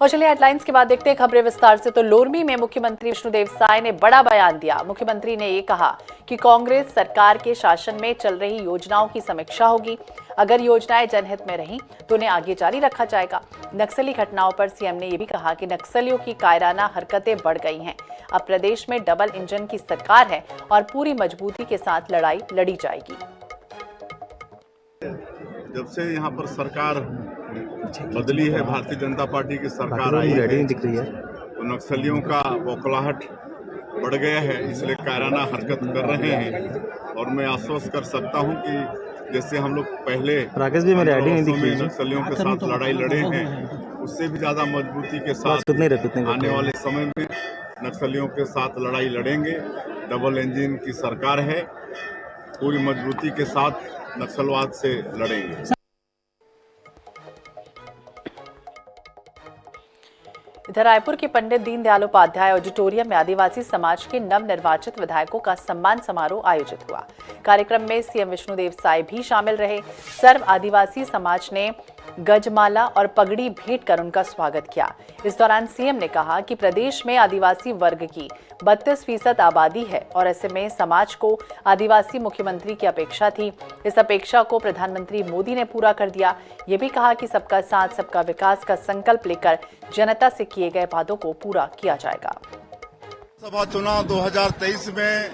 और चलिए हेडलाइंस के बाद देखते हैं खबरें विस्तार से। तो लोरमी में मुख्यमंत्री विष्णुदेव साय ने बड़ा बयान दिया। मुख्यमंत्री ने ये कहा कि कांग्रेस सरकार के शासन में चल रही योजनाओं की समीक्षा होगी। अगर योजनाएं जनहित में रहीं तो उन्हें आगे जारी रखा जाएगा। नक्सली घटनाओं पर सीएम ने यह भी कहा कि नक्सलियों की कायराना हरकतें बढ़ गई हैं। अब प्रदेश में डबल इंजन की सरकार है और पूरी मजबूती के साथ लड़ाई लड़ी जाएगी। जब से यहाँ पर सरकार बदली है, भारतीय जनता पार्टी की सरकार आई है, तो नक्सलियों का बौखलाहट बढ़ गया है, इसलिए कायराना हरकत कर रहे हैं। और मैं आश्वस्त कर सकता हूं कि जैसे हम लोग पहले नक्सलियों के साथ लड़ाई लड़े हैं, उससे भी ज्यादा मजबूती के साथ आने वाले समय में नक्सलियों के साथ लड़ाई लड़ेंगे। डबल इंजन की सरकार है, पूरी मजबूती के साथ नक्सलवाद से लड़ेंगे। इधर रायपुर के पंडित दीनदयाल उपाध्याय ऑडिटोरियम में आदिवासी समाज के नवनिर्वाचित विधायकों का सम्मान समारोह आयोजित हुआ। कार्यक्रम में सीएम विष्णुदेव साय भी शामिल रहे। सर्व आदिवासी समाज ने गजमाला और पगड़ी भेंट कर उनका स्वागत किया। इस दौरान सीएम ने कहा कि प्रदेश में आदिवासी वर्ग की 32% आबादी है और ऐसे में समाज को आदिवासी मुख्यमंत्री की अपेक्षा थी। इस अपेक्षा को प्रधानमंत्री मोदी ने पूरा कर दिया। ये भी कहा कि सबका साथ सबका विकास का संकल्प लेकर जनता से किए गए वादों को पूरा किया जाएगा। सभा चुनाव 2023 में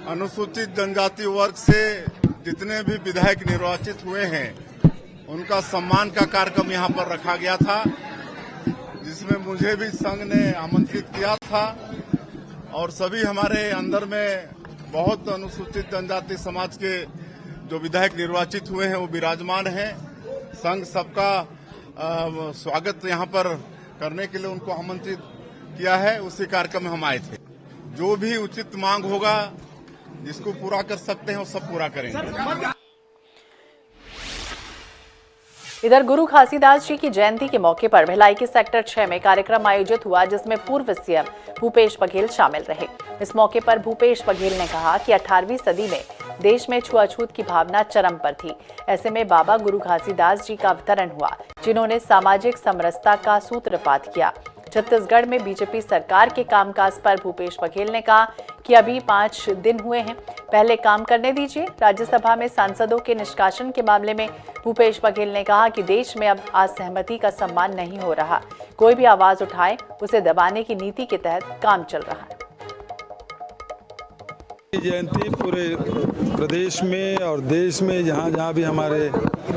अनुसूचित जनजाति वर्ग से जितने भी विधायक निर्वाचित हुए हैं, उनका सम्मान का कार्यक्रम यहाँ पर रखा गया था, जिसमें मुझे भी संघ ने आमंत्रित किया था। और सभी हमारे अंदर में बहुत अनुसूचित जनजाति समाज के जो विधायक निर्वाचित हुए हैं वो विराजमान हैं। संघ सबका स्वागत यहाँ पर करने के लिए उनको आमंत्रित किया है। उसी कार्यक्रम में हम आए थे। जो भी उचित मांग होगा, जिसको पूरा कर सकते हैं वो सब पूरा करेंगे। इधर गुरु घासीदास जी की जयंती के मौके पर भिलाई के सेक्टर 6 में कार्यक्रम आयोजित हुआ, जिसमें पूर्व सीएम भूपेश बघेल शामिल रहे। इस मौके पर भूपेश बघेल ने कहा कि 18वीं सदी में देश में छुआछूत की भावना चरम पर थी। ऐसे में बाबा गुरु घासीदास जी का अवतरण हुआ, जिन्होंने सामाजिक समरसता का सूत्रपात किया। छत्तीसगढ़ में बीजेपी सरकार के कामकाज पर भूपेश बघेल ने कहा कि अभी 5 दिन हुए हैं, पहले काम करने दीजिए। राज्यसभा में सांसदों के निष्कासन के मामले में भूपेश बघेल ने कहा कि देश में अब असहमति का सम्मान नहीं हो रहा। कोई भी आवाज उठाए, उसे दबाने की नीति के तहत काम चल रहा है। जयंती पूरे प्रदेश में और देश में जहाँ जहाँ भी हमारे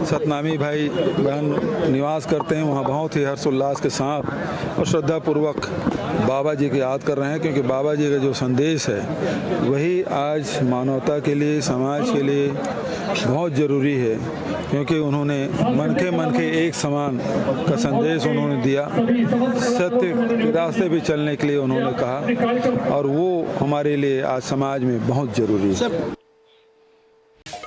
सतनामी भाई बहन निवास करते हैं, वहाँ बहुत ही हर्षोल्लास के साथ और श्रद्धापूर्वक बाबा जी की याद कर रहे हैं, क्योंकि बाबा जी का जो संदेश है वही आज मानवता के लिए, समाज के लिए बहुत ज़रूरी है। क्योंकि उन्होंने मन के एक समान का संदेश उन्होंने दिया, सत्य के रास्ते पे चलने के लिए उन्होंने कहा, और वो हमारे लिए आज समाज में बहुत ज़रूरी है।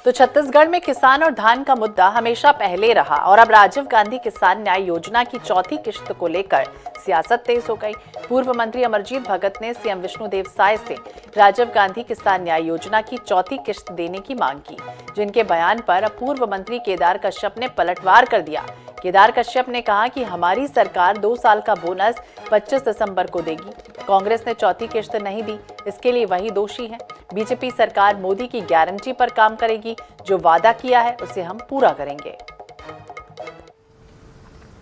तो छत्तीसगढ़ में किसान और धान का मुद्दा हमेशा पहले रहा और अब राजीव गांधी किसान न्याय योजना की चौथी किश्त को लेकर सियासत तेज हो गई। पूर्व मंत्री अमरजीत भगत ने सीएम विष्णुदेव साय से राजीव गांधी किसान न्याय योजना की चौथी किश्त देने की मांग की, जिनके बयान पर पूर्व मंत्री केदार कश्यप ने पलटवार कर दिया। केदार कश्यप ने कहा कि हमारी सरकार 2 साल का बोनस 25 दिसंबर को देगी। कांग्रेस ने चौथी किश्त नहीं दी, इसके लिए वही दोषी है। बीजेपी सरकार मोदी की गारंटी पर काम करेगी, जो वादा किया है उसे हम पूरा करेंगे।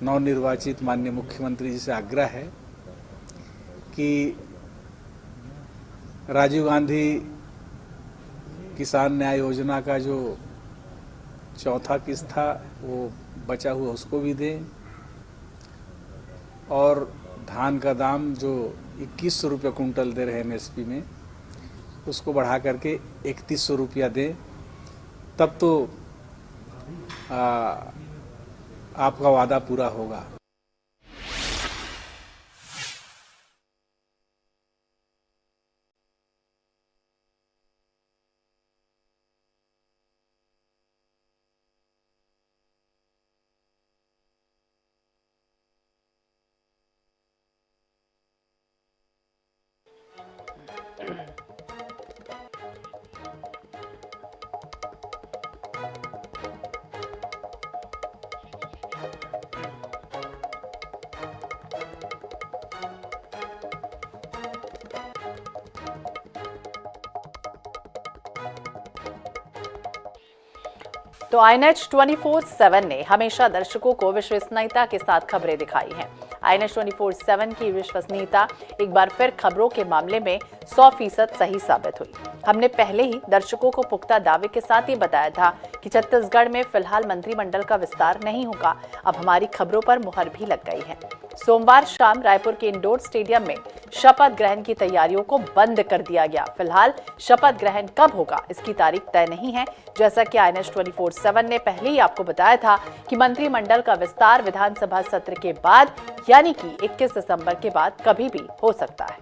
नवनिर्वाचित माननीय मुख्यमंत्री जी से आग्रह है कि राजीव गांधी किसान न्याय योजना का जो चौथा किस्त था वो बचा हुआ उसको भी दें, और धान का दाम जो 2100 रुपये कुंटल दे रहे हैं एमएसपी में, उसको बढ़ा करके 3100 रुपया दें। तब तो आपका वादा पूरा होगा। तो INH 24/7 ने हमेशा दर्शकों को विश्वसनीयता के साथ खबरें दिखाई हैं। INH 24/7 की विश्वसनीयता एक बार फिर खबरों के मामले में 100% सही साबित हुई। हमने पहले ही दर्शकों को पुख्ता दावे के साथ ये बताया था कि छत्तीसगढ़ में फिलहाल मंत्रिमंडल का विस्तार नहीं होगा। अब हमारी खबरों पर मुहर भी लग गई है। सोमवार शाम रायपुर के इंडोर स्टेडियम में शपथ ग्रहण की तैयारियों को बंद कर दिया गया। फिलहाल शपथ ग्रहण कब होगा इसकी तारीख तय नहीं है। जैसा कि INH 24/7 ने पहले ही आपको बताया था कि मंत्रिमंडल का विस्तार विधानसभा सत्र के बाद यानी कि 21 दिसंबर के बाद कभी भी हो सकता है।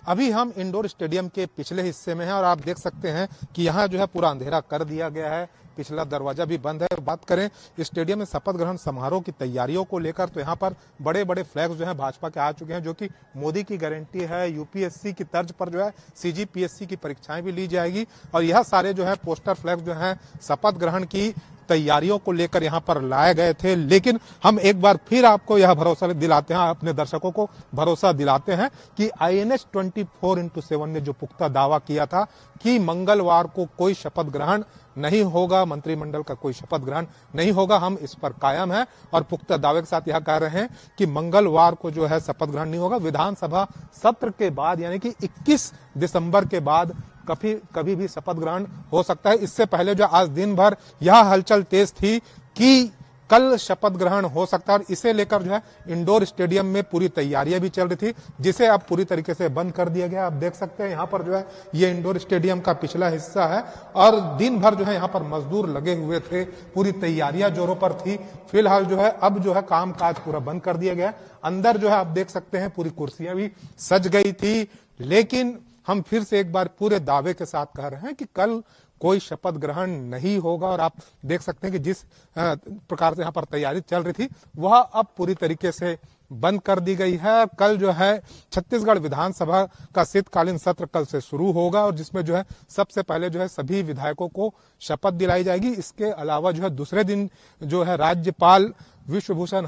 अभी हम इंडोर स्टेडियम के पिछले हिस्से में हैं और आप देख सकते हैं कि यहाँ जो है पूरा अंधेरा कर दिया गया है, पिछला दरवाजा भी बंद है। बात करें स्टेडियम में शपथ ग्रहण समारोह की तैयारियों को लेकर तो यहाँ पर बड़े बड़े फ्लैग्स जो हैं भाजपा के आ चुके हैं, जो कि मोदी की गारंटी है। यूपीएससी की तर्ज पर जो है CGPSC की परीक्षाएं भी ली जाएगी और यह सारे जो है पोस्टर फ्लैग्स जो हैं शपथ ग्रहण की तैयारियों को लेकर यहाँ पर लाए गए थे। लेकिन हम एक बार फिर आपको यह भरोसा दिलाते हैं, अपने दर्शकों को भरोसा दिलाते हैं कि INH 24/7 ने जो पुख्ता दावा किया था कि मंगलवार को कोई शपथ ग्रहण नहीं होगा, मंत्रिमंडल का कोई शपथ ग्रहण नहीं होगा, हम इस पर कायम हैं और पुख्ता दावे के साथ यह कह रहे हैं कि मंगलवार को जो है शपथ ग्रहण नहीं होगा। विधानसभा सत्र के बाद यानी कि 21 दिसंबर के बाद कभी भी शपथ ग्रहण हो सकता है। इससे पहले जो आज दिन भर यह हलचल तेज थी कि कल शपथ ग्रहण हो सकता है और इसे लेकर जो है इंडोर स्टेडियम में पूरी तैयारियां भी चल रही थी, जिसे अब पूरी तरीके से बंद कर दिया गया। आप देख सकते हैं यहाँ पर जो है ये इंडोर स्टेडियम का पिछला हिस्सा है और दिन भर जो है यहाँ पर मजदूर लगे हुए थे, पूरी तैयारियां जोरों पर थी। फिलहाल जो है अब जो है काम काज पूरा बंद कर दिया गया। अंदर जो है आप देख सकते हैं पूरी कुर्सियां भी सज गई थी, लेकिन हम फिर से एक बार पूरे दावे के साथ कह रहे हैं कि कल कोई शपथ ग्रहण नहीं होगा और आप देख सकते हैं कि जिस प्रकार से यहाँ पर तैयारी चल रही थी वह अब पूरी तरीके से बंद कर दी गई है। कल जो है छत्तीसगढ़ विधानसभा का शीतकालीन सत्र कल से शुरू होगा और जिसमें जो है सबसे पहले जो है सभी विधायकों को शपथ दिलाई जाएगी। इसके अलावा जो है दूसरे दिन जो है राज्यपाल विश्वभूषण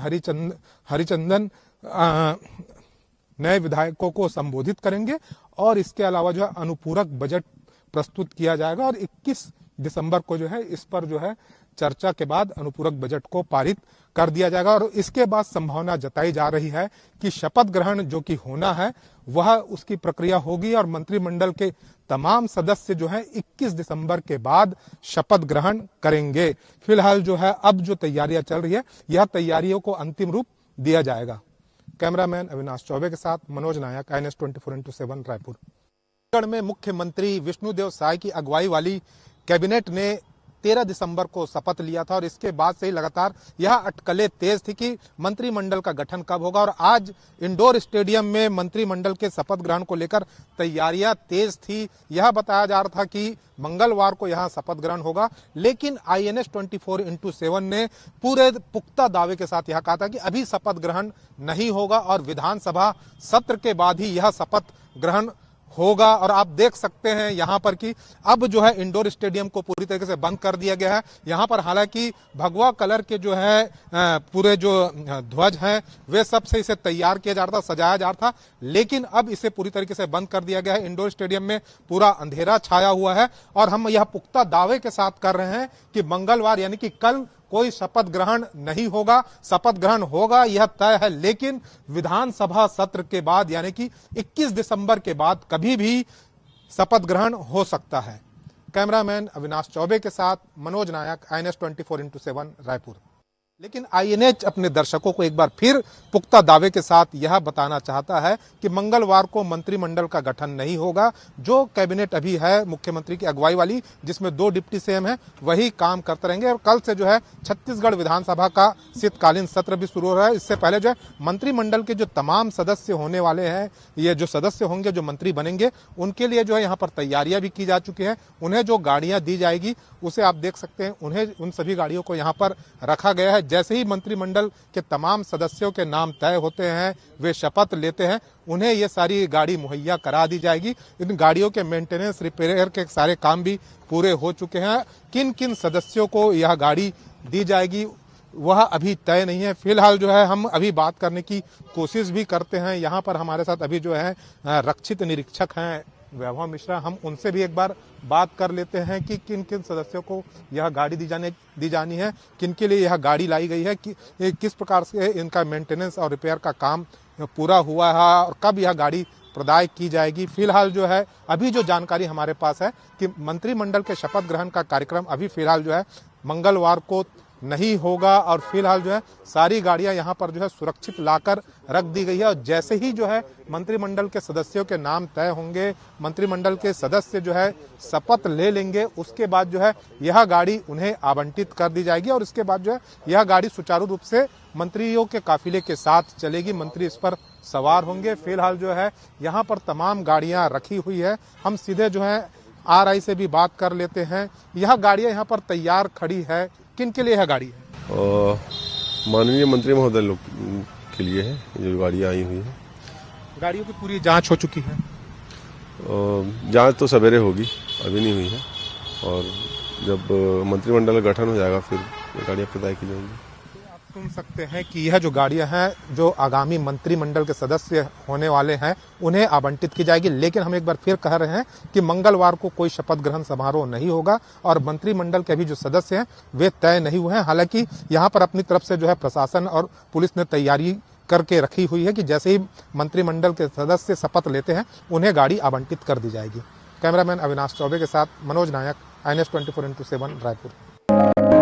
हरिचंदन नए विधायकों को संबोधित करेंगे और इसके अलावा जो है अनुपूरक बजट प्रस्तुत किया जाएगा और 21 दिसंबर को जो है इस पर जो है चर्चा के बाद अनुपूरक बजट को पारित कर दिया जाएगा और इसके बाद संभावना जताई जा रही है कि शपथ ग्रहण जो कि होना है वह उसकी प्रक्रिया होगी और मंत्रिमंडल के तमाम सदस्य जो है 21 दिसंबर के बाद शपथ ग्रहण करेंगे। फिलहाल जो है अब जो तैयारियां चल रही है यह तैयारियों को अंतिम रूप दिया जाएगा। कैमरामैन अविनाश चौबे के साथ मनोज नायक, INH 24/7 रायपुर। छत्तीसगढ़ में मुख्यमंत्री विष्णुदेव साय की अगुवाई वाली कैबिनेट ने 13 दिसंबर को शपथ लिया था और इसके बाद से ही लगातार यह अटकलें तेज थी कि मंत्रिमंडल का गठन कब होगा और आज इंडोर स्टेडियम में मंत्रिमंडल के शपथ ग्रहण को लेकर तैयारियां तेज थी। यह बताया जा रहा था कि मंगलवार को यहां शपथ ग्रहण होगा, लेकिन INH 24/7 ने पूरे पुख्ता दावे के साथ यह कहा था कि अभी शपथ ग्रहण नहीं होगा और विधानसभा सत्र के बाद ही यह शपथ ग्रहण होगा। और आप देख सकते हैं यहाँ पर कि अब जो है इंडोर स्टेडियम को पूरी तरीके से बंद कर दिया गया है। यहाँ पर हालांकि भगवा कलर के जो है पूरे जो ध्वज हैं वे सब से इसे तैयार किया जा रहा था, सजाया जा रहा था, लेकिन अब इसे पूरी तरीके से बंद कर दिया गया है। इंडोर स्टेडियम में पूरा अंधेरा छाया हुआ है और हम यह पुख्ता दावे के साथ कर रहे हैं कि मंगलवार यानी कि कल कोई शपथ ग्रहण नहीं होगा। शपथ ग्रहण होगा यह तय है, लेकिन विधानसभा सत्र के बाद यानी कि 21 दिसंबर के बाद कभी भी शपथ ग्रहण हो सकता है। कैमरामैन अविनाश चौबे के साथ मनोज नायक, INH 24/7 रायपुर। लेकिन INH अपने दर्शकों को एक बार फिर पुख्ता दावे के साथ यह बताना चाहता है कि मंगलवार को मंत्रिमंडल का गठन नहीं होगा। जो कैबिनेट अभी है मुख्यमंत्री की अगुवाई वाली, जिसमें 2 डिप्टी CM हैं, वही काम करते रहेंगे और कल से जो है छत्तीसगढ़ विधानसभा का शीतकालीन सत्र भी शुरू हो रहा है। इससे पहले जो है मंत्रिमंडल के जो तमाम सदस्य होने वाले हैं, ये जो सदस्य होंगे, जो मंत्री बनेंगे, उनके लिए जो है यहाँ पर तैयारियां भी की जा चुकी है। उन्हें जो गाड़ियां दी जाएगी उसे आप देख सकते हैं, उन्हें उन सभी गाड़ियों को यहाँ पर रखा गया है। जैसे ही मंत्रिमंडल के तमाम सदस्यों के नाम तय होते हैं, वे शपथ लेते हैं, उन्हें ये सारी गाड़ी मुहैया करा दी जाएगी। इन गाड़ियों के मेंटेनेंस, रिपेयर के सारे काम भी पूरे हो चुके हैं। किन किन सदस्यों को यह गाड़ी दी जाएगी वह अभी तय नहीं है। फिलहाल जो है हम अभी बात करने की कोशिश भी करते हैं। यहाँ पर हमारे साथ अभी जो है रक्षित निरीक्षक हैं वैभव मिश्रा, हम उनसे भी एक बार बात कर लेते हैं कि किन किन सदस्यों को यह गाड़ी दी जानी है, किन के लिए यह गाड़ी लाई गई है, कि किस प्रकार से इनका मेंटेनेंस और रिपेयर का काम पूरा हुआ है और कब यह गाड़ी प्रदाय की जाएगी। फिलहाल जो है अभी जो जानकारी हमारे पास है कि मंत्रिमंडल के शपथ ग्रहण का कार्यक्रम अभी फिलहाल जो है मंगलवार को नहीं होगा और फिलहाल जो है सारी गाड़ियां यहां पर जो है सुरक्षित लाकर रख दी गई है और जैसे ही जो है मंत्रिमंडल के सदस्यों के नाम तय होंगे, मंत्रिमंडल के सदस्य जो है शपथ ले लेंगे, उसके बाद जो है यह गाड़ी उन्हें आवंटित कर दी जाएगी और इसके बाद जो है यह गाड़ी सुचारू रूप से मंत्रियों के काफिले के साथ चलेगी, मंत्री इस पर सवार होंगे। फिलहाल जो है यहाँ पर तमाम गाड़ियां रखी हुई है। हम सीधे जो है RI से भी बात कर लेते हैं। यह गाड़ियां यहाँ पर तैयार खड़ी है, किन के लिए यह गाड़ी है? माननीय मंत्री महोदय लोग के लिए है जो गाड़ियाँ आई हुई है। गाड़ियों की पूरी जांच हो चुकी है? जांच तो सवेरे होगी, अभी नहीं हुई है और जब मंत्रिमंडल का गठन हो जाएगा फिर ये गाड़ियाँ प्रदाय की जाएंगी। आप सुन सकते हैं कि यह जो गाड़ियां हैं जो आगामी मंत्रिमंडल के सदस्य होने वाले हैं उन्हें आवंटित की जाएगी, लेकिन हम एक बार फिर कह रहे हैं कि मंगलवार को कोई शपथ ग्रहण समारोह नहीं होगा और मंत्रिमंडल के अभी जो सदस्य हैं वे तय नहीं हुए हैं। हालांकि यहाँ पर अपनी तरफ से जो है प्रशासन और पुलिस ने तैयारी करके रखी हुई है कि जैसे ही मंत्रिमंडल के सदस्य शपथ लेते हैं उन्हें गाड़ी आवंटित कर दी जाएगी। कैमरामैन अविनाश चौबे के साथ मनोज नायक, INS 24x7 रायपुर।